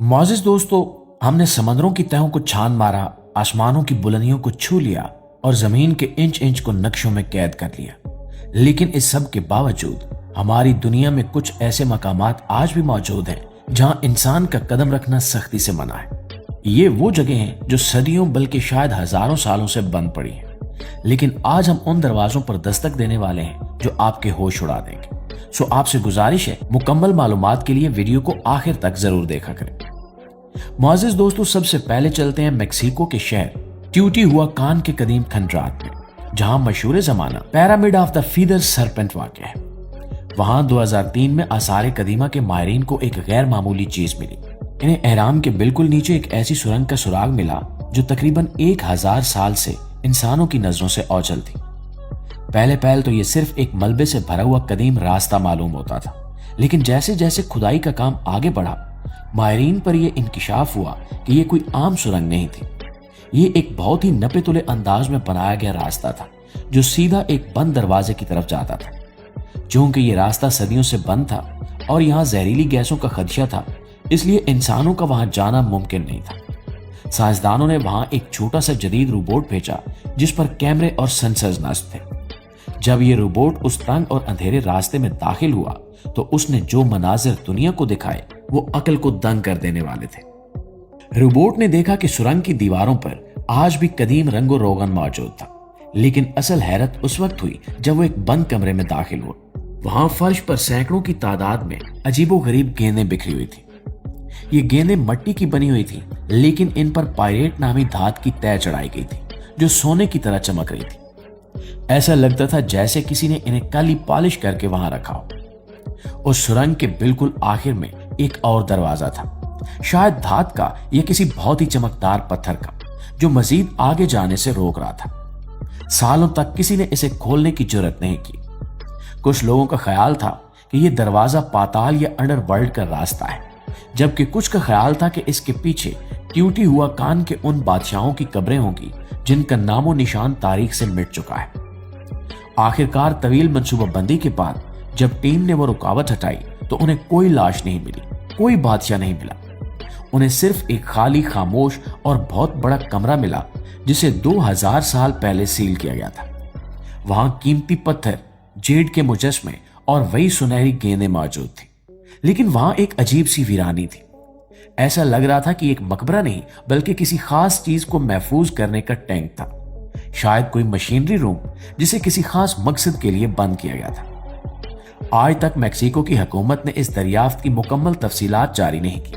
मोअज़्ज़िज़ दोस्तों, हमने समंदरों की तहों को छान मारा, आसमानों की बुलंदियों को छू लिया और जमीन के इंच इंच को नक्शों में कैद कर लिया। लेकिन इस सब के बावजूद हमारी दुनिया में कुछ ऐसे मकामात आज भी मौजूद हैं जहां इंसान का कदम रखना सख्ती से मना है। ये वो जगह हैं जो सदियों बल्कि शायद हजारों सालों से बंद पड़ी हैं, लेकिन आज हम उन दरवाजों पर दस्तक देने वाले हैं जो आपके होश उड़ा देंगे। सो आपसे गुजारिश है, मुकम्मल मालूमात के लिए वीडियो को आखिर तक जरूर देखा करें। मुअज़्ज़िज़ दोस्तों, सबसे पहले चलते हैं मेक्सिको के शहर टियोटिहुआकान के कदीम खंडरात में, जहां मशहूर जमाना pyramid of the feather serpent वाक़ है। वहां 2003 में आसार कदीमा के माहिरीन को एक गैर मामूली चीज मिली। इन्हें एहराम के बिल्कुल नीचे एक ऐसी सुरंग का सुराग मिला जो तकरीबन 1000 साल से इंसानों की नजरों से ओझल थी। पहले पहल तो ये सिर्फ एक मलबे से भरा हुआ कदीम रास्ता मालूम होता था, लेकिन जैसे जैसे खुदाई का काम आगे बढ़ा, माहिरीन पर यह इंकिशाफ हुआ कि यह कोई आम सुरंग नहीं थी। ये एक बहुत ही नपे तुले अंदाज में बनाया गया रास्ता था जो सीधा एक बंद दरवाजे की तरफ जाता था। चूंकि ये रास्ता सदियों से बंद था और यहाँ जहरीली गैसों का खदशा था, इसलिए इंसानों का वहां जाना मुमकिन नहीं था। साइंसदानों ने वहां एक छोटा सा जदीद रोबोट भेजा जिस पर कैमरे और सेंसर्स नस्ब थे। जब ये रोबोट उस तंग और अंधेरे रास्ते में दाखिल हुआ तो उसने जो मनाजिर दुनिया को दिखाए वो अकल को दंग कर देने वाले थे। रोबोट ने देखा कि सुरंग की दीवारों पर आज भी कदीम रंगो रोगन मौजूद था, लेकिन असल हैरत उस वक्त हुई जब वो एक बंद कमरे में दाखिल हुआ। वहां फर्श पर सैकड़ों की तादाद में अजीबोगरीब गेंदें बिखरी हुई थी। ये गेंदें मट्टी की बनी हुई थी, लेकिन इन पर पायरेट नामी धात की तय चढ़ाई गई थी जो सोने की तरह चमक रही थी। ऐसा लगता था जैसे किसी ने इन्हें काली पॉलिश करके वहां रखा हो। उस सुरंग के बिल्कुल आखिर में एक और दरवाजा था, शायद धात का या किसी बहुत ही चमकदार पत्थर का, जो मजीद आगे जाने से रोक रहा था। सालों तक किसी ने इसे खोलने की जुर्रत नहीं की। कुछ लोगों का ख्याल था कि यह दरवाजा पाताल या अंडरवर्ल्ड का रास्ता है, जबकि कुछ का ख्याल था कि इसके पीछे टियोटिहुआकान के उन बादशाहों की कब्रें होंगी जिनका नामो निशान तारीख से मिट चुका है। आखिरकार तवील मंसूबाबंदी के बाद जब टीम ने वो रुकावट हटाई तो उन्हें कोई लाश नहीं मिली, कोई बादशाह नहीं मिला। उन्हें सिर्फ एक खाली, खामोश और बहुत बड़ा कमरा मिला जिसे 2000 साल पहले सील किया गया था। वहां कीमती पत्थर, जेड के मुजस्मे और वही सुनहरी गेंदें मौजूद थी, लेकिन वहां एक अजीब सी वीरानी थी। ऐसा लग रहा था कि एक मकबरा नहीं बल्कि किसी खास चीज को महफूज करने का टैंक था, शायद कोई मशीनरी रूम जिसे किसी खास मकसद के लिए बंद किया गया था। आज तक मेक्सिको की हुकूमत ने इस दरियाफ्त की मुकम्मल तफसीलात जारी नहीं की।